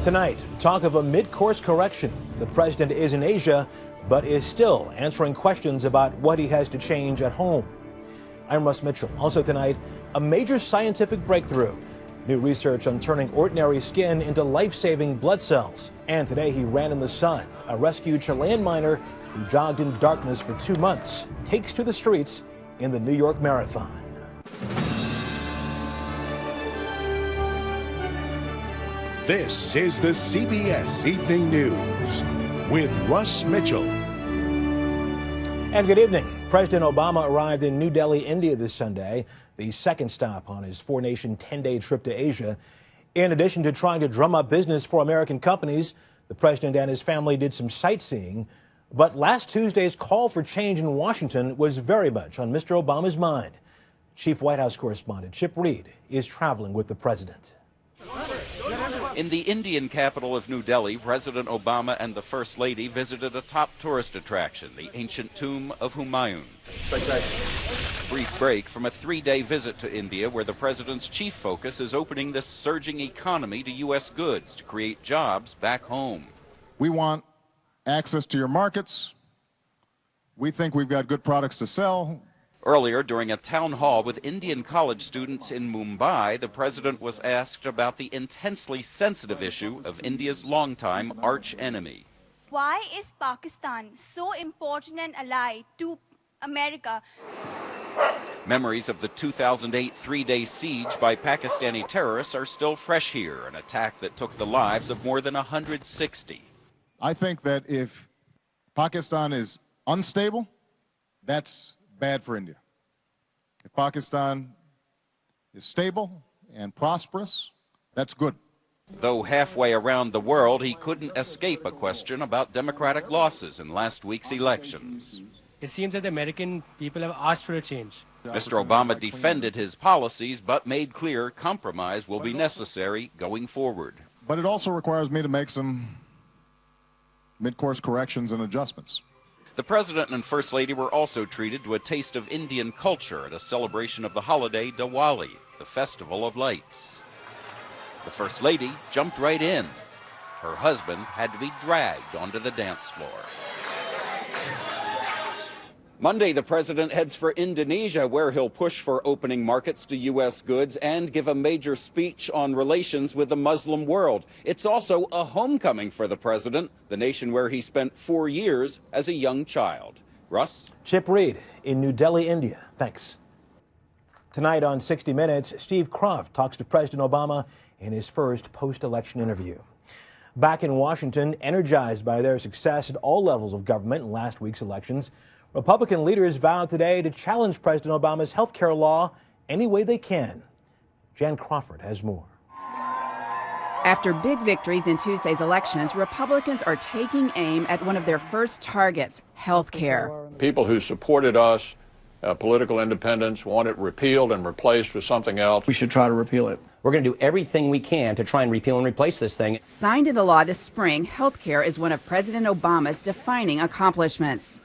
Tonight, talk of a mid-course correction. The president is in Asia, but is still answering questions about what he has to change at home. I'm Russ Mitchell. Also tonight, a major scientific breakthrough. New research on turning ordinary skin into life-saving blood cells. And today he ran in the sun. A rescued Chilean miner who jogged in darkness for 2 months takes to the streets in the New York Marathon. This is the CBS Evening News with Russ Mitchell. And good evening. President Obama arrived in New Delhi, India this Sunday, the second stop on his four-nation 10-day trip to Asia. In addition to trying to drum up business for American companies, the president and his family did some sightseeing. But last Tuesday's call for change in Washington was very much on Mr. Obama's mind. Chief White House correspondent Chip Reed is traveling with the president. In the Indian capital of New Delhi, President Obama and the First Lady visited a top tourist attraction, the ancient tomb of Humayun. Brief break from a 3-day visit to India, where the president's chief focus is opening this surging economy to U.S. goods to create jobs back home. We want access to your markets. We think we've got good products to sell. Earlier, during a town hall with Indian college students in Mumbai, the president was asked about the intensely sensitive issue of India's longtime arch-enemy. Why is Pakistan so important an ally to America? Memories of the 2008 3-day siege by Pakistani terrorists are still fresh here, an attack that took the lives of more than 160. I think that if Pakistan is unstable, that's bad for India. If Pakistan is stable and prosperous, that's good. Though halfway around the world, he couldn't escape a question about Democratic losses in last week's elections. It seems that the American people have asked for a change. Mr. Obama defended his policies, but made clear compromise will be necessary going forward. But it also requires me to make some mid-course corrections and adjustments. The president and First Lady were also treated to a taste of Indian culture at a celebration of the holiday Diwali, the festival of lights. The First Lady jumped right in. Her husband had to be dragged onto the dance floor. Monday, the president heads for Indonesia, where he'll push for opening markets to U.S. goods and give a major speech on relations with the Muslim world. It's also a homecoming for the president, the nation where he spent 4 years as a young child. Russ? Chip Reed in New Delhi, India. Thanks. Tonight on 60 Minutes, Steve Kroft talks to President Obama in his first post-election interview. Back in Washington, energized by their success at all levels of government in last week's elections, Republican leaders vowed today to challenge President Obama's health care law any way they can. Jan Crawford has more. After big victories in Tuesday's elections, Republicans are taking aim at one of their first targets, health care. People who supported us, political independents, want it repealed and replaced with something else. We should try to repeal it. We're going to do everything we can to try and repeal and replace this thing. Signed into law this spring, health care is one of President Obama's defining accomplishments.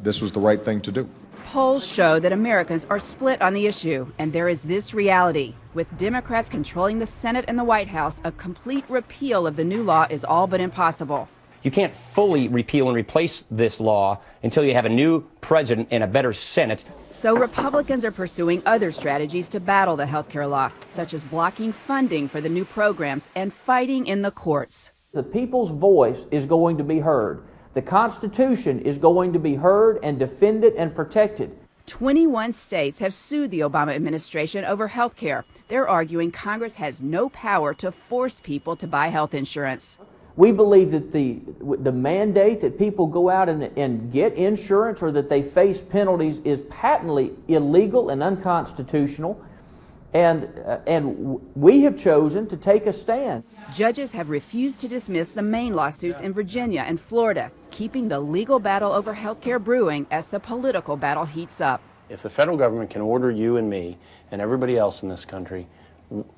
This was the right thing to do. Polls show that Americans are split on the issue, and there is this reality. With Democrats controlling the Senate and the White House, a complete repeal of the new law is all but impossible. You can't fully repeal and replace this law until you have a new president and a better Senate. So Republicans are pursuing other strategies to battle the health care law, such as blocking funding for the new programs and fighting in the courts. The people's voice is going to be heard. The Constitution is going to be heard and defended and protected. 21 states have sued the Obama administration over health care. They're arguing Congress has no power to force people to buy health insurance. We believe that the mandate that people go out and get insurance or that they face penalties is patently illegal and unconstitutional. And we have chosen to take a stand. Judges have refused to dismiss the main lawsuits in Virginia and Florida, keeping the legal battle over health care brewing as the political battle heats up. If the federal government can order you and me and everybody else in this country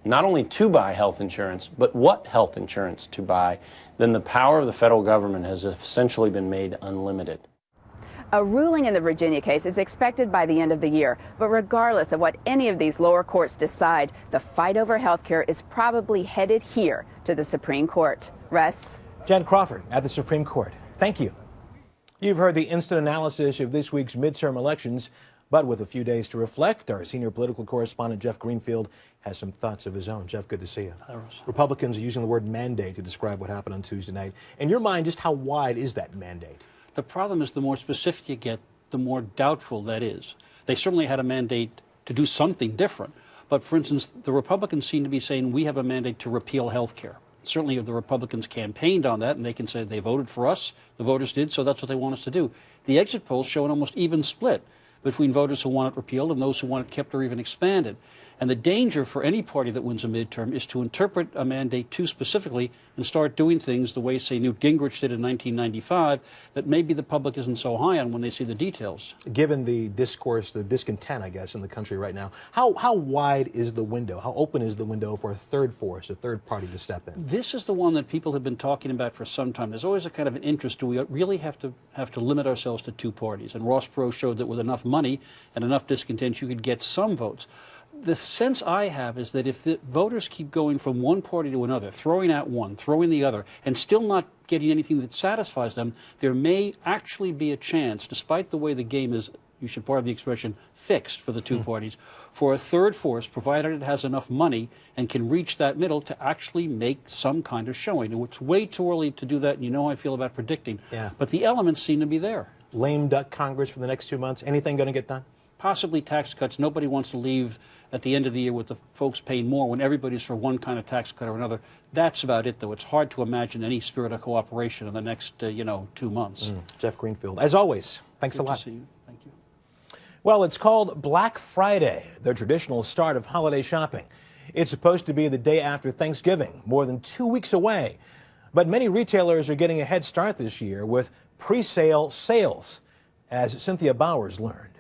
not only to buy health insurance, but what health insurance to buy, then the power of the federal government has essentially been made unlimited. A ruling in the Virginia case is expected by the end of the year. But regardless of what any of these lower courts decide, the fight over health care is probably headed here to the Supreme Court. Russ? Jan Crawford at the Supreme Court. Thank you. You've heard the instant analysis of this week's midterm elections, but with a few days to reflect, our senior political correspondent Jeff Greenfield has some thoughts of his own. Jeff, good to see you. Hi, Ross. Republicans are using the word mandate to describe what happened on Tuesday night. In your mind, just how wide is that mandate? The problem is the more specific you get, the more doubtful that is. They certainly had a mandate to do something different. But for instance, the Republicans seem to be saying we have a mandate to repeal health care. Certainly the Republicans campaigned on that, and they can say they voted for us, the voters did, so that's what they want us to do. The exit polls show an almost even split between voters who want it repealed and those who want it kept or even expanded. And the danger for any party that wins a midterm is to interpret a mandate too specifically and start doing things the way, say, Newt Gingrich did in 1995 that maybe the public isn't so high on when they see the details. Given the discourse, the discontent, I guess, in the country right now, how wide is the window? How open is the window for a third force, a third party to step in? This is the one that people have been talking about for some time. There's always a kind of an interest. Do we really have to limit ourselves to two parties? And Ross Perot showed that with enough money and enough discontent, you could get some votes. The sense I have is that if the voters keep going from one party to another, throwing out one, throwing the other, and still not getting anything that satisfies them, there may actually be a chance, despite the way the game is, you should pardon the expression, fixed for the two parties, for a third force, provided it has enough money and can reach that middle, to actually make some kind of showing. And it's way too early to do that, and you know how I feel about predicting. Yeah. But the elements seem to be there. Lame duck Congress for the next 2 months. Anything going to get done? Possibly tax cuts. Nobody wants to leave at the end of the year with the folks paying more when everybody's for one kind of tax cut or another. That's about it, though. It's hard to imagine any spirit of cooperation in the next, 2 months. Jeff Greenfield, as always, thanks a lot. Good to see you. Thank you. Well, it's called Black Friday, the traditional start of holiday shopping. It's supposed to be the day after Thanksgiving, more than 2 weeks away. But many retailers are getting a head start this year with pre-sale sales, as Cynthia Bowers learned.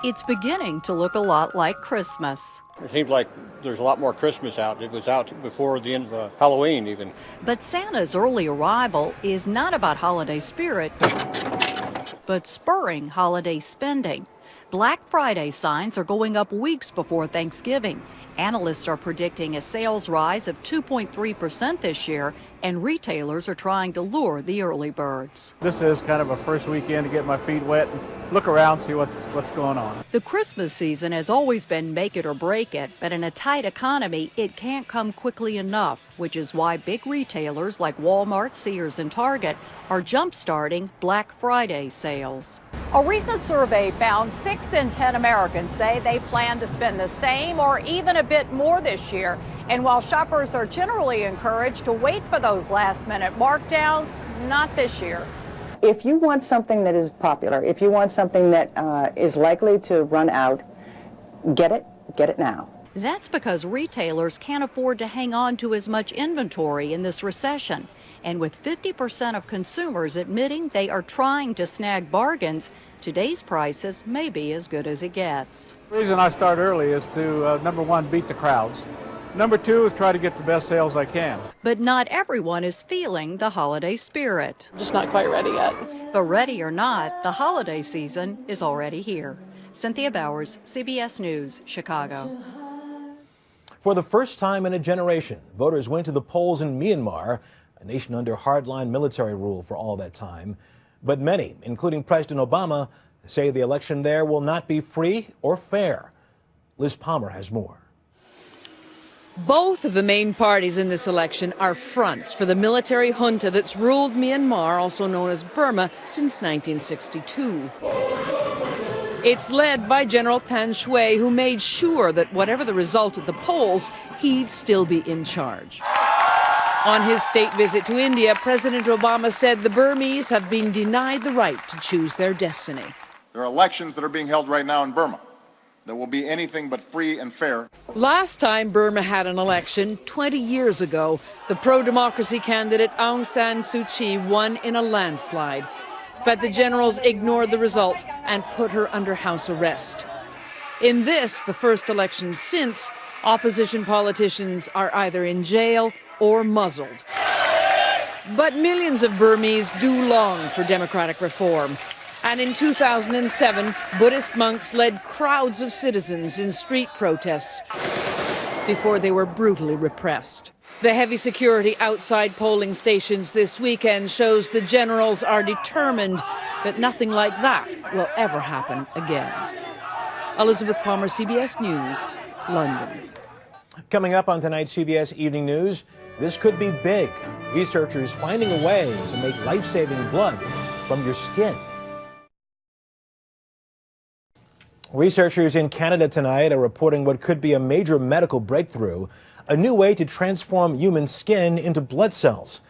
It's beginning to look a lot like Christmas. It seems like there's a lot more Christmas out. It was out before the end of Halloween even. But Santa's early arrival is not about holiday spirit, but spurring holiday spending. Black Friday signs are going up weeks before Thanksgiving. Analysts are predicting a sales rise of 2.3% this year, and retailers are trying to lure the early birds. This is kind of a first weekend to get my feet wet and look around, see what's going on. The Christmas season has always been make it or break it, but in a tight economy, it can't come quickly enough, which is why big retailers like Walmart, Sears, and Target are jump-starting Black Friday sales. A recent survey found 6 in 10 Americans say they plan to spend the same or even a bit more this year. And while shoppers are generally encouraged to wait for those last-minute markdowns, not this year. If you want something that is popular, if you want something that is likely to run out, get it now. That's because retailers can't afford to hang on to as much inventory in this recession. And with 50% of consumers admitting they are trying to snag bargains, today's prices may be as good as it gets. The reason I start early is to, number one, beat the crowds. Number two is try to get the best sales I can. But not everyone is feeling the holiday spirit. Just not quite ready yet. But ready or not, the holiday season is already here. Cynthia Bowers, CBS News, Chicago. For the first time in a generation, voters went to the polls in Myanmar, a nation under hardline military rule for all that time. But many, including President Obama, say the election there will not be free or fair. Liz Palmer has more. Both of the main parties in this election are fronts for the military junta that's ruled Myanmar, also known as Burma, since 1962. It's led by General Tan Shwe, who made sure that whatever the result of the polls, he'd still be in charge. On his state visit to India, President Obama said the Burmese have been denied the right to choose their destiny. There are elections that are being held right now in Burma that will be anything but free and fair. Last time Burma had an election, 20 years ago, the pro-democracy candidate Aung San Suu Kyi won in a landslide. But the generals ignored the result and put her under house arrest. In this, the first election since, opposition politicians are either in jail or muzzled. But millions of Burmese do long for democratic reform. And in 2007, Buddhist monks led crowds of citizens in street protests before they were brutally repressed. The heavy security outside polling stations this weekend shows the generals are determined that nothing like that will ever happen again. Elizabeth Palmer, CBS News, London. Coming up on tonight's CBS Evening News, this could be big. Researchers finding a way to make life-saving blood from your skin. Researchers in Canada tonight are reporting what could be a major medical breakthrough, a new way to transform human skin into blood cells.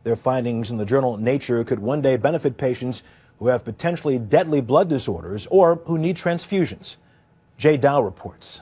Their findings in the journal Nature could one day benefit patients who have potentially deadly blood disorders or who need transfusions. Jay Dow reports.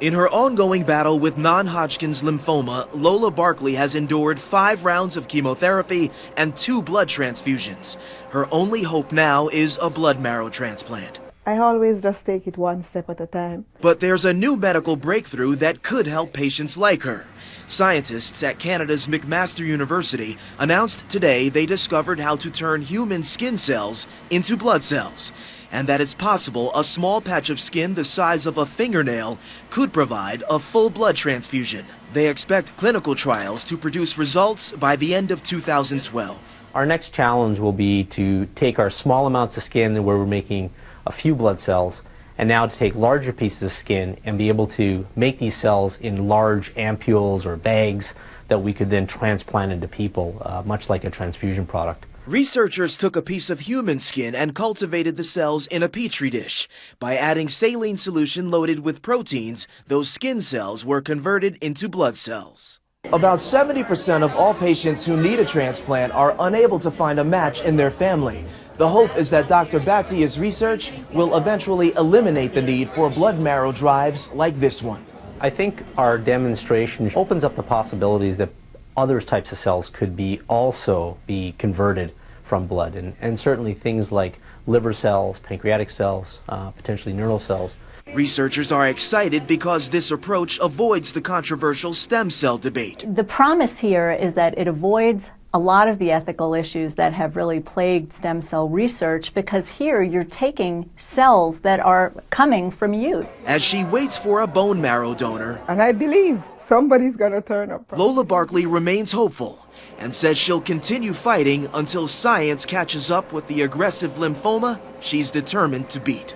In her ongoing battle with non-Hodgkin's lymphoma, Lola Barkley has endured 5 rounds of chemotherapy and 2 blood transfusions. Her only hope now is a blood marrow transplant. I always just take it one step at a time. But there's a new medical breakthrough that could help patients like her. Scientists at Canada's McMaster University announced today they discovered how to turn human skin cells into blood cells, and that it's possible a small patch of skin the size of a fingernail could provide a full blood transfusion. They expect clinical trials to produce results by the end of 2012. Our next challenge will be to take our small amounts of skin where we're making a few blood cells, and now to take larger pieces of skin and be able to make these cells in large ampules or bags that we could then transplant into people, much like a transfusion product. Researchers took a piece of human skin and cultivated the cells in a petri dish. By adding saline solution loaded with proteins, those skin cells were converted into blood cells. About 70% of all patients who need a transplant are unable to find a match in their family. The hope is that Dr. Bhatia's research will eventually eliminate the need for blood marrow drives like this one. I think our demonstration opens up the possibilities that other types of cells could also be converted from blood, and certainly things like liver cells, pancreatic cells, potentially neural cells. Researchers are excited because this approach avoids the controversial stem cell debate. The promise here is that it avoids a lot of the ethical issues that have really plagued stem cell research, because here you're taking cells that are coming from you. As she waits for a bone marrow donor, and I believe somebody's going to turn up. Lola Barkley remains hopeful and says she'll continue fighting until science catches up with the aggressive lymphoma she's determined to beat.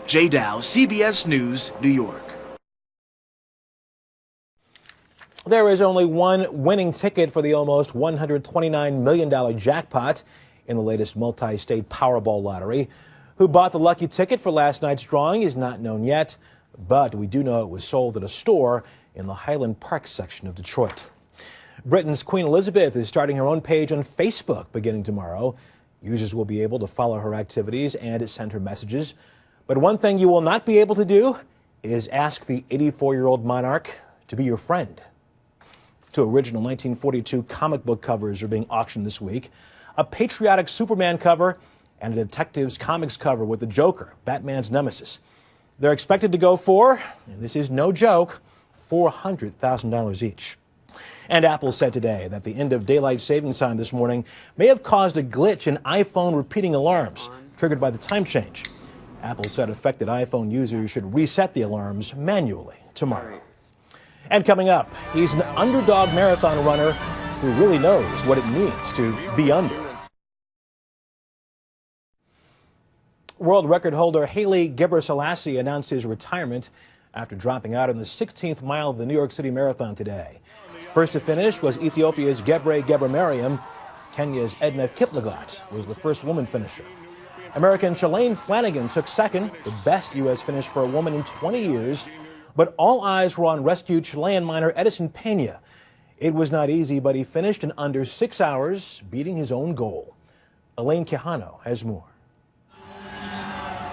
Jay Dow, CBS News, New York. There is only one winning ticket for the almost $129 million jackpot in the latest multi-state Powerball lottery. Who bought the lucky ticket for last night's drawing is not known yet, but we do know it was sold at a store in the Highland Park section of Detroit. Britain's Queen Elizabeth is starting her own page on Facebook beginning tomorrow. Users will be able to follow her activities and send her messages. But one thing you will not be able to do is ask the 84-year-old monarch to be your friend. 2 original 1942 comic book covers are being auctioned this week. A patriotic Superman cover and a Detectives Comics cover with the Joker, Batman's nemesis. They're expected to go for, and this is no joke, $400,000 each. And Apple said today that the end of daylight savings time this morning may have caused a glitch in iPhone repeating alarms triggered by the time change. Apple said affected iPhone users should reset the alarms manually tomorrow. And coming up, he's an underdog marathon runner who really knows what it means to be under. World record holder Haile Gebrselassie announced his retirement after dropping out in the 16th mile of the New York City Marathon today. First to finish was Ethiopia's Gebremariam. Kenya's Edna Kiplagat was the first woman finisher. American Chilean Flanagan took second, the best U.S. finish for a woman in 20 years. But all eyes were on rescued Chilean miner Edison Pena. It was not easy, but he finished in under 6 hours, beating his own goal. Elaine Quijano has more.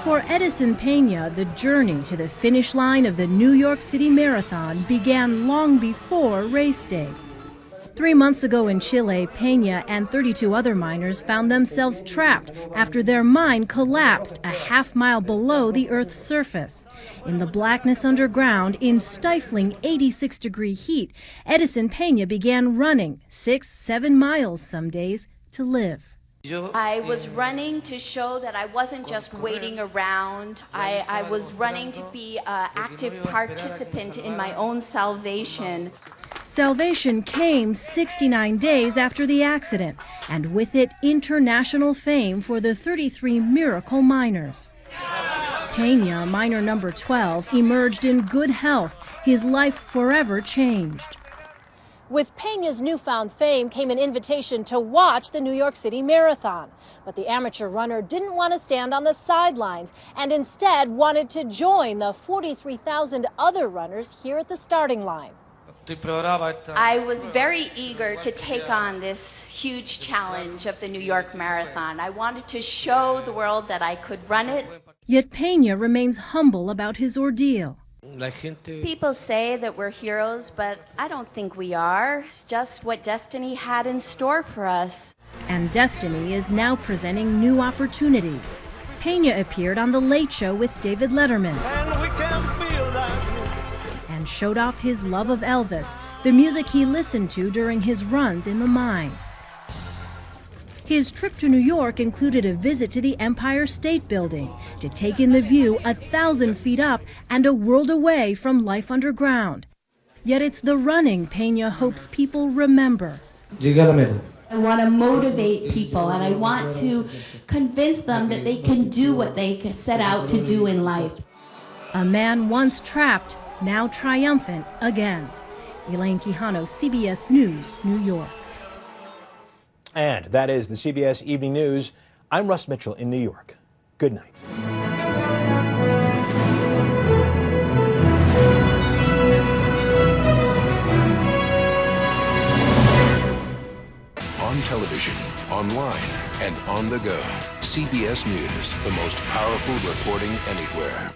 For Edison Pena, the journey to the finish line of the New York City Marathon began long before race day. 3 months ago in Chile, Pena and 32 other miners found themselves trapped after their mine collapsed a half-mile below the Earth's surface. In the blackness underground, in stifling 86-degree heat, Edison Pena began running 6-7 miles some days to live. I was running to show that I wasn't just waiting around. I was running to be an active participant in my own salvation. Salvation came 69 days after the accident, and with it, international fame for the 33 miracle miners. Pena, miner number 12, emerged in good health. His life forever changed. With Pena's newfound fame came an invitation to watch the New York City Marathon. But the amateur runner didn't want to stand on the sidelines and instead wanted to join the 43,000 other runners here at the starting line. I was very eager to take on this huge challenge of the New York Marathon. I wanted to show the world that I could run it. Yet Pena remains humble about his ordeal. People say that we're heroes, but I don't think we are. It's just what destiny had in store for us. And destiny is now presenting new opportunities. Pena appeared on The Late Show with David Letterman and showed off his love of Elvis, the music he listened to during his runs in the mine. His trip to New York included a visit to the Empire State Building to take in the view 1,000 feet up and a world away from life underground. Yet it's the running Pena hopes people remember. I want to motivate people, and I want to convince them that they can do what they set out to do in life. A man once trapped, now triumphant again. Elaine Quijano, CBS News, New York. And that is the CBS Evening News. I'm Russ Mitchell in New York. Good night. On television, online, and on the go. CBS News, the most powerful reporting anywhere.